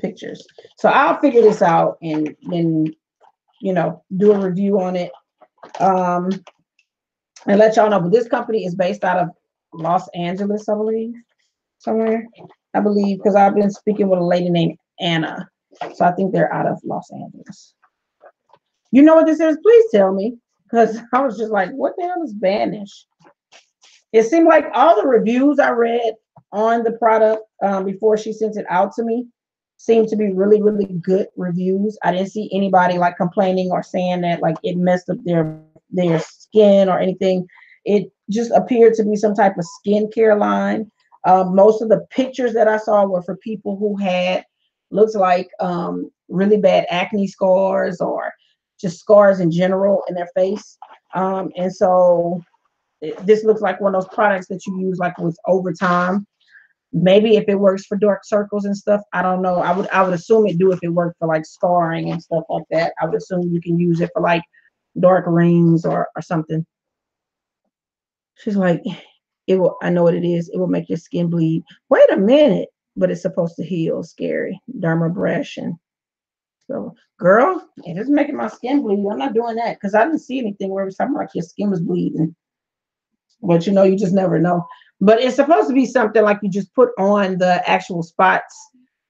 Pictures. So I'll figure this out and then you know, do a review on it. And let y'all know, but this company is based out of Los Angeles, I believe, somewhere. I believe, because I've been speaking with a lady named Anna. So I think they're out of Los Angeles. You know what this is? Please tell me. Because I was just like, what the hell is Vanish? It seemed like all the reviews I read on the product before she sent it out to me seemed to be really, really good reviews. I didn't see anybody like complaining or saying that like it messed up their skin or anything. It just appeared to be some type of skincare line. Most of the pictures that I saw were for people who had looks like really bad acne scars or just scars in general in their face. And so this looks like one of those products that you use like with overtime. Maybe if it works for dark circles and stuff, I don't know. I would assume it do if it worked for like scarring and stuff like that. I would assume you can use it for like dark rings or something. She's like, it will. I know what it is. It will make your skin bleed. Wait a minute, but it's supposed to heal. Scary dermabrasion. So, girl, it is making my skin bleed. I'm not doing that because I didn't see anything where it was talking like your skin was bleeding. But you know, you just never know. But it's supposed to be something like you just put on the actual spots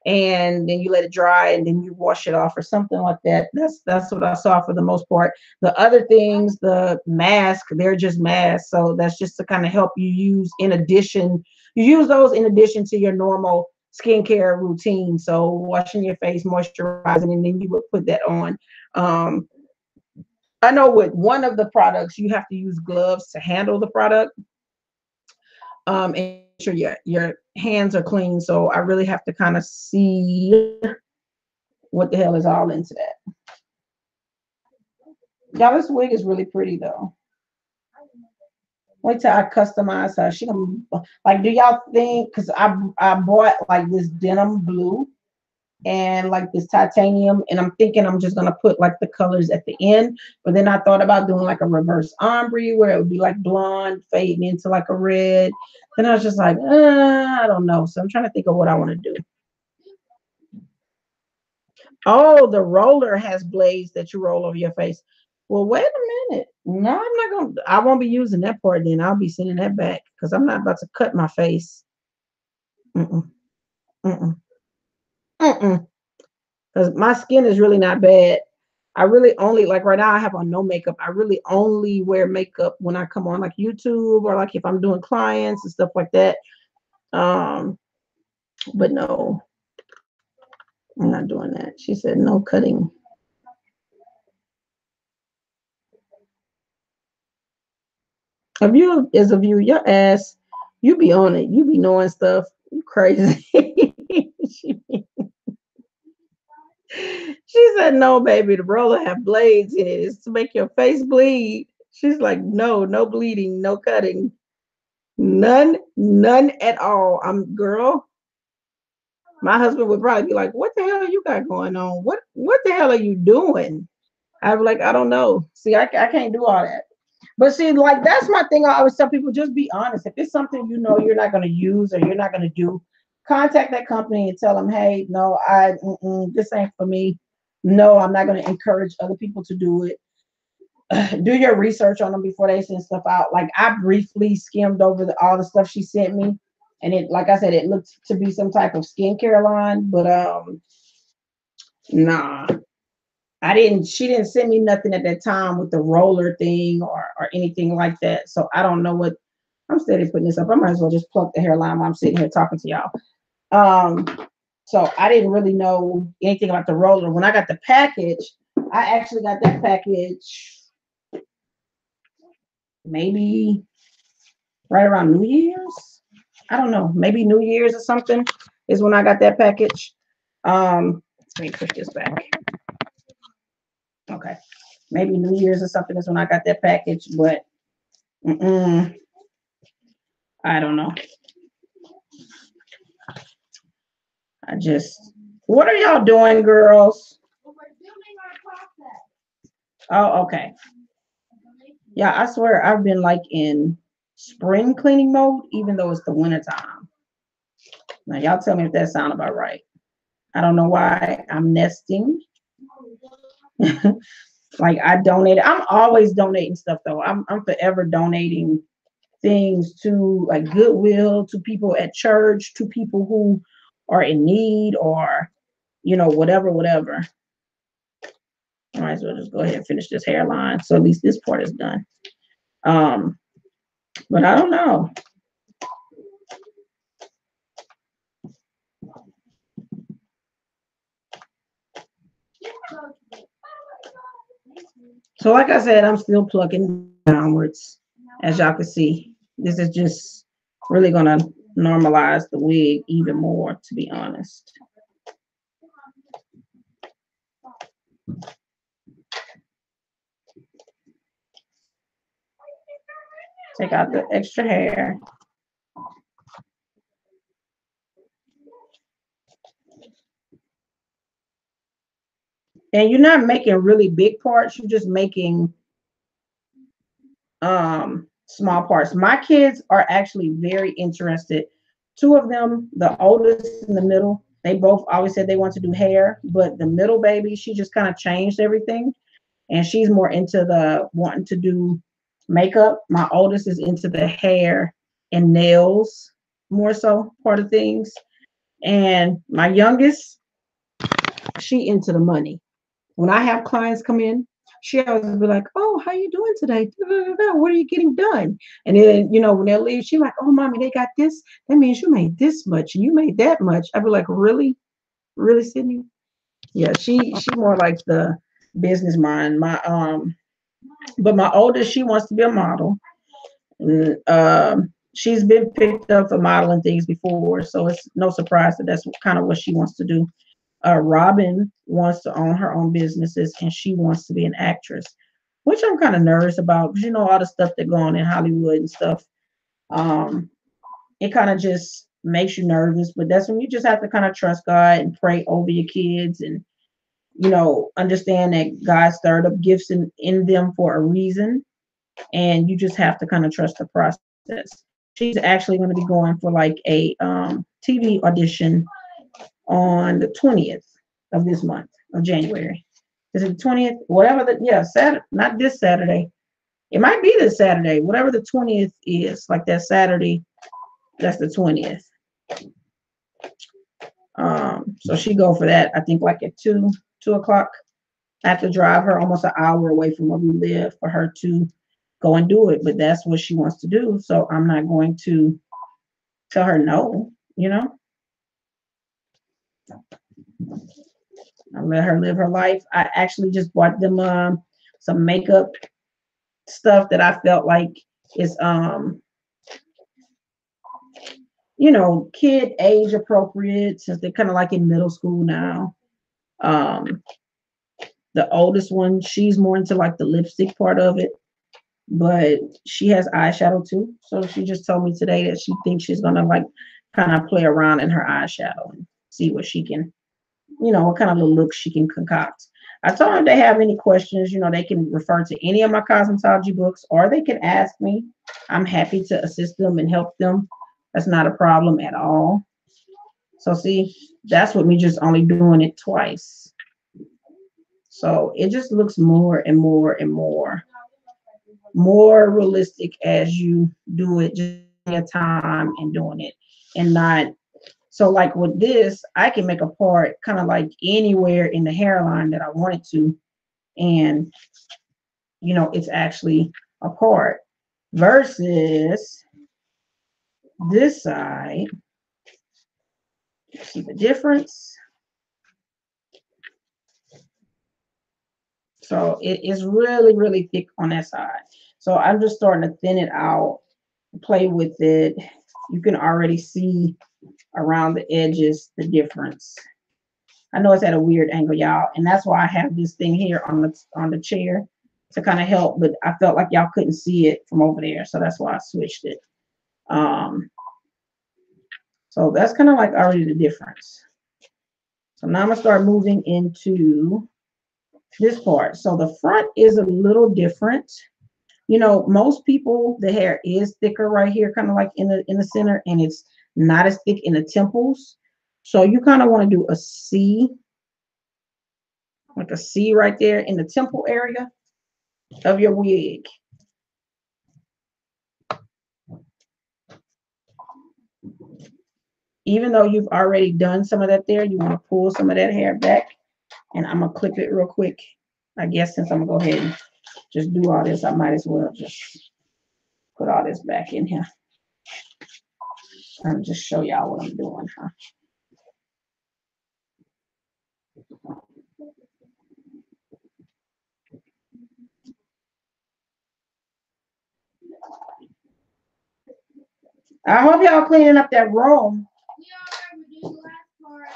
and then you let it dry and then you wash it off or something like that. That's what I saw for the most part. The other things, the mask, they're just masks. So that's just to kind of help you use in addition. You use those in addition to your normal skincare routine. So washing your face, moisturizing, and then you would put that on. I know with one of the products, you have to use gloves to handle the product. And sure your hands are clean. So I really have to kind of see what the hell is all into that. Y'all, this wig is really pretty though. Wait till I customize her. She gonna like, do y'all think, because I bought like this denim blue and like this titanium, and I'm thinking I'm just gonna put like the colors at the end, but then I thought about doing like a reverse ombre where it would be like blonde fading into like a red. Then I was just like, I don't know. So I'm trying to think of what I want to do. Oh, the roller has blades that you roll over your face. Well, wait a minute. No, I'm not gonna. I won't be using that part. Then I'll be sending that back because I'm not about to cut my face. Mm-mm, mm-mm, mm-mm. Because my skin is really not bad. I really only, like right now I have on no makeup. I really only wear makeup when I come on like YouTube or like if I'm doing clients and stuff like that. But no, I'm not doing that. She said no cutting. A view is a view. Your ass, you be on it. You be knowing stuff. You crazy. She said, no, baby, the roller have blades in it. It's to make your face bleed. She's like, no, no bleeding, no cutting. None at all. I'm girl. My husband would probably be like, what the hell you got going on? What the hell are you doing? I'd be like, I don't know. See, I can't do all that. But see, like that's my thing. I always tell people, just be honest. If it's something you know you're not going to use or you're not going to do, contact that company and tell them, hey, no, this ain't for me. No, I'm not going to encourage other people to do it. Do your research on them before they send stuff out. Like I briefly skimmed over all the stuff she sent me, and it, like I said, it looked to be some type of skincare line, but nah. She didn't send me nothing at that time with the roller thing or anything like that. So I don't know what. I'm steady putting this up. I might as well just pluck the hairline while I'm sitting here talking to y'all. So I didn't really know anything about the roller. When I got the package, I actually got that package maybe right around New Year's. I don't know, maybe New Year's or something is when I got that package. Let me push this back. Okay, maybe New Year's or something is when I got that package, but I don't know. What are y'all doing, girls? Oh, okay. Yeah, I swear I've been like in spring cleaning mode, even though it's the winter time. Now, y'all tell me if that sounds about right. I don't know why I'm nesting. Like I donated. I'm always donating stuff though. I'm forever donating things to like Goodwill, to people at church, to people who are in need, or whatever, whatever. I might as well just go ahead and finish this hairline. So at least this part is done. But I don't know. So like I said, I'm still plucking downwards. As y'all can see, this is just really gonna normalize the wig even more, to be honest. Take out the extra hair. And you're not making really big parts, you're just making small parts. My kids are actually very interested. Two of them, the oldest in the middle, they both always said they want to do hair, but the middle baby, she just kind of changed everything, and she's more into the wanting to do makeup. My oldest is into the hair and nails more so part of things, and my youngest, she into the money. When I have clients come in, she always be like, "Oh, how you doing today? What are you getting done?" And then, when they leave, she like, "Oh, mommy, they got this. That means you made this much and you made that much." I'd be like, "Really, really, Sydney?" Yeah, she more like the business mind. But my oldest, she wants to be a model. And, she's been picked up for modeling things before, so it's no surprise that that's kind of what she wants to do. Robin wants to own her own businesses, and she wants to be an actress, which I'm kind of nervous about because all the stuff that go on in Hollywood and stuff. It kind of just makes you nervous, but that's when you just have to kind of trust God and pray over your kids, and understand that God stirred up gifts in them for a reason, and you just have to kind of trust the process. She's actually going to be going for like a TV audition on the 20th of this month of January. Is it the 20th? Whatever Saturday, not this Saturday. It might be this Saturday, whatever the 20th is, like that Saturday, that's the 20th. So she go for that, I think like at 2 o'clock. I have to drive her almost an hour away from where we live for her to go and do it, but that's what she wants to do. So I'm not going to tell her no, I let her live her life. I actually just bought them some makeup stuff that I felt like is kid age appropriate, since they're kind of like in middle school now. The oldest one, she's more into like the lipstick part of it, but she has eyeshadow too. So she just told me today that she thinks she's gonna like kind of play around in her eyeshadow and see what she can, what kind of little look she can concoct. I told them if they have any questions, they can refer to any of my cosmetology books, or they can ask me. I'm happy to assist them and help them. That's not a problem at all. So see, that's with me just only doing it twice. So it just looks more and more and more realistic as you do it, just your time and doing it, and not. So like with this, I can make a part kind of like anywhere in the hairline that I wanted to, and it's actually a part, versus this side. See the difference? So it is really, really thick on that side. So I'm just starting to thin it out, play with it. You can already see around the edges the difference. I know it's at a weird angle, y'all, and that's why I have this thing here on the chair to kind of help, but I felt like y'all couldn't see it from over there, so that's why I switched it. So that's kind of like already the difference. So now I'm gonna start moving into this part. So the front is a little different. Most people, the hair is thicker right here, kind of like in the center, and it's not as thick in the temples. So you kind of want to do a C like a C right there in the temple area of your wig. Even though you've already done some of that there, you want to pull some of that hair back. And I'm going to clip it real quick. I guess since I'm going to go ahead and just do all this, I might as well just put all this back in here. I'll just show y'all what I'm doing, huh? I hope y'all cleaning up that room. We are. We did the last part.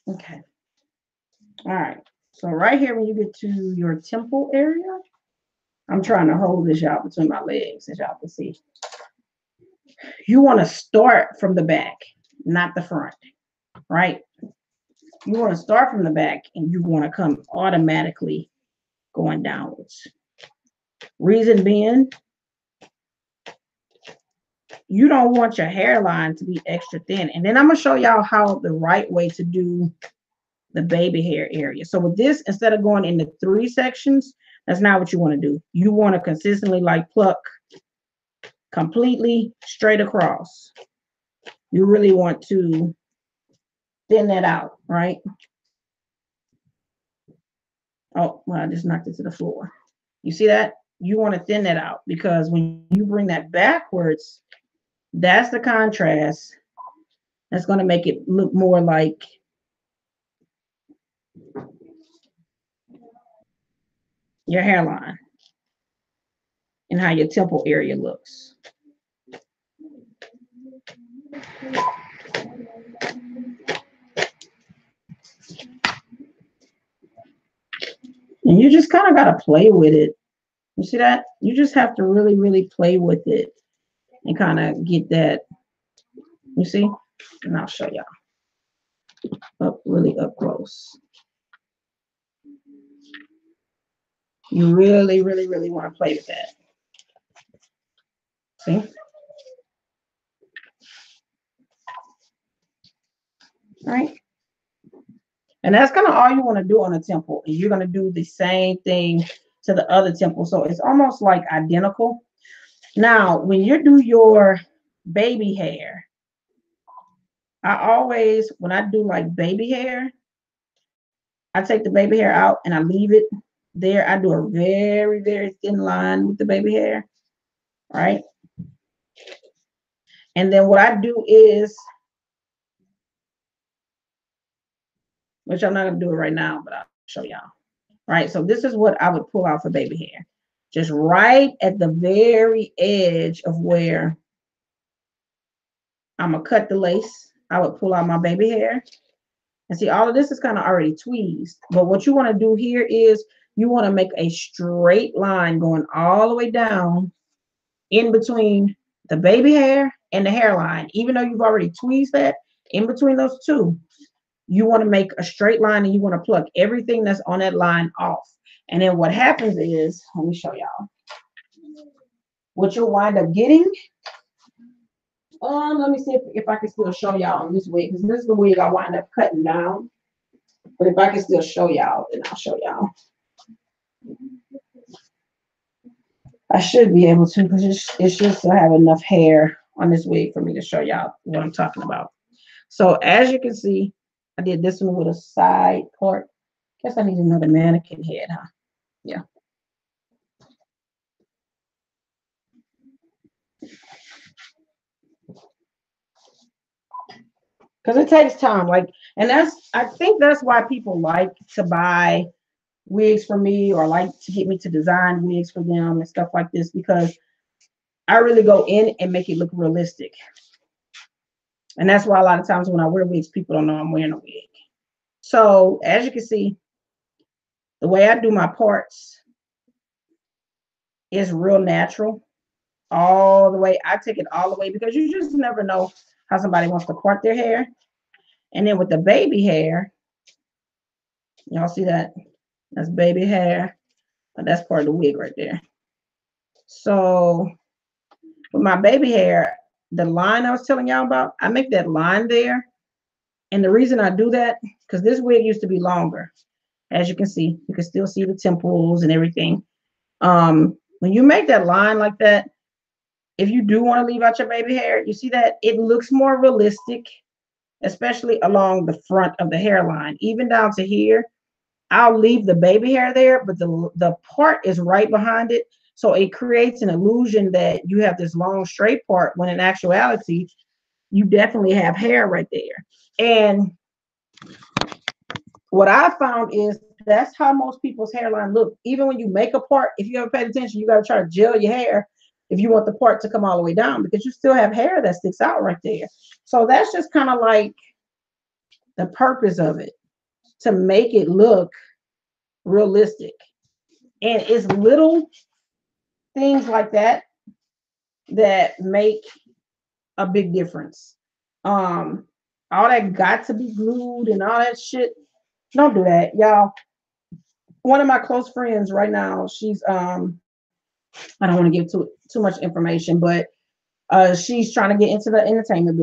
Okay. All right. So right here, when you get to your temple area, I'm trying to hold this y'all between my legs, as y'all can see. You want to start from the back, not the front, right? You want to start from the back and you want to come automatically going downwards. Reason being, you don't want your hairline to be extra thin. And then I'm going to show y'all how the right way to do the baby hair area. So with this, instead of going into 3 sections, that's not what you want to do. You want to consistently like pluck completely straight across. You really want to thin that out, right? Oh, well, I just knocked it to the floor. You see that? You want to thin that out because when you bring that backwards, that's the contrast that's going to make it look more like your hairline and how your temple area looks. And you just kind of got to play with it. You see that? You just have to really, really play with it and kind of get that. You see? And I'll show y'all up really up close. You really, really, really want to play with that. See? All right. And that's kind of all you want to do on a temple. And you're going to do the same thing to the other temple. So it's almost like identical. Now, when you do your baby hair, I always, when I do like baby hair, I take the baby hair out and I leave it there. I do a very, very thin line with the baby hair, right? And then what I do is, which I'm not going to do it right now, but I'll show y'all. Right, so this is what I would pull out for baby hair. Just right at the very edge of where I'm going to cut the lace, I would pull out my baby hair. And see, all of this is kind of already tweezed. But what you want to do here is you want to make a straight line going all the way down in between the baby hair and the hairline. Even though you've already tweezed that, in between those two, you want to make a straight line and you want to pluck everything that's on that line off. And then what happens is, let me show y'all. What you'll wind up getting, let me see if I can still show y'all on this wig, because this is the wig I wind up cutting down. But if I can still show y'all, then I'll show y'all. I should be able to, because it's just I have enough hair on this wig for me to show y'all what I'm talking about. So as you can see, I did this one with a side part. Guess I need another mannequin head, huh? Yeah. Because it takes time, like, and I think that's why people like to buy wigs from me or like to get me to design wigs for them and stuff like this, because I really go in and make it look realistic. And that's why a lot of times when I wear wigs, people don't know I'm wearing a wig. So as you can see, the way I do my parts is real natural. All the way. I take it all the way because you just never know how somebody wants to part their hair. And then with the baby hair, y'all see that? That's baby hair. But that's part of the wig right there. So with my baby hair, the line I was telling y'all about, I make that line there. And the reason I do that, because this wig used to be longer. As you can see, you can still see the temples and everything. When you make that line like that, if you do want to leave out your baby hair, you see that it looks more realistic, especially along the front of the hairline, even down to here. I'll leave the baby hair there, but the part is right behind it. So it creates an illusion that you have this long straight part when in actuality, you definitely have hair right there. And what I found is that's how most people's hairline look. Even when you make a part, if you ever paid attention, you got to try to gel your hair if you want the part to come all the way down, because you still have hair that sticks out right there. So that's just kind of like the purpose of it, to make it look realistic. And it's little things like that that make a big difference. All that got to be glued and all that shit, don't do that, y'all. One of my close friends right now, she's I don't want to give too much information, but she's trying to get into the entertainment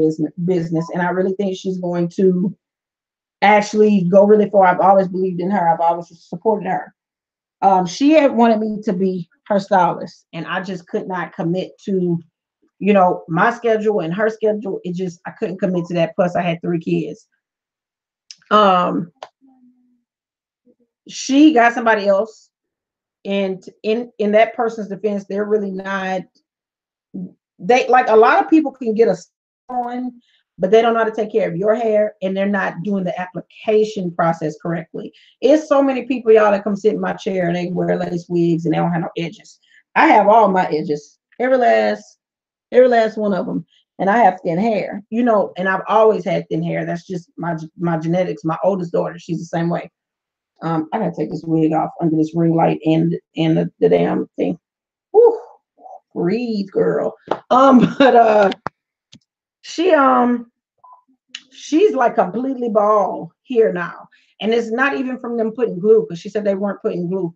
business, and I really think she's going to actually go really far. I've always believed in her. I've always supported her. She had wanted me to be her stylist, and I just could not commit to, you know, my schedule and her schedule. It just, I couldn't commit to that. Plus I had 3 kids. She got somebody else, and in that person's defense, they're really not, they, like, a lot of people can get a on, but they don't know how to take care of your hair, and they're not doing the application process correctly. It's so many people, y'all, that come sit in my chair and they wear lace wigs and they don't have no edges. I have all my edges, every last one of them, and I have thin hair, you know, and I've always had thin hair. That's just my genetics. My oldest daughter, she's the same way. I gotta take this wig off under this ring light and the damn thing. Whew, breathe, girl. But she's like completely bald here now, and it's not even from them putting glue, because she said they weren't putting glue,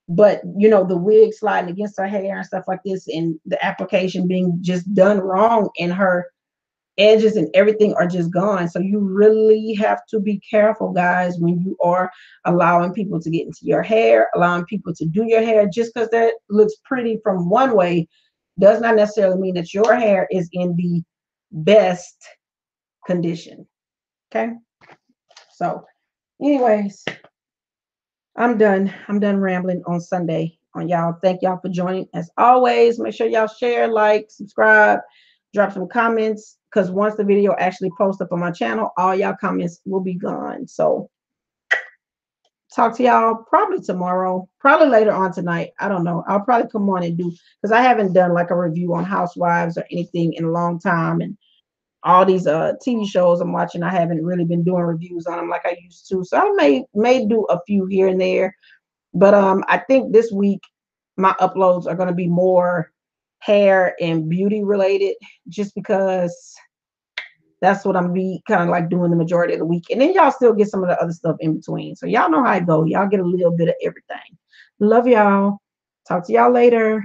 but you know, the wig sliding against her hair and stuff like this, and the application being just done wrong, and her edges and everything are just gone. So you really have to be careful, guys, when you are allowing people to get into your hair, allowing people to do your hair. Just because that looks pretty from one way does not necessarily mean that your hair is in the best condition. Okay, so anyways, I'm done rambling on Sunday on y'all. Thank y'all for joining. As always, make sure y'all share, like, subscribe, drop some comments, because once the video actually posts up on my channel, all y'all comments will be gone. So talk to y'all probably tomorrow, probably later on tonight. I don't know. I'll probably come on and do, because I haven't done like a review on Housewives or anything in a long time, and all these TV shows I'm watching, I haven't really been doing reviews on them like I used to. So I may do a few here and there, but I think this week my uploads are going to be more hair and beauty related, just because that's what I'm be kind of like doing the majority of the week. And then y'all still get some of the other stuff in between. So y'all know how I go. Y'all get a little bit of everything. Love y'all. Talk to y'all later.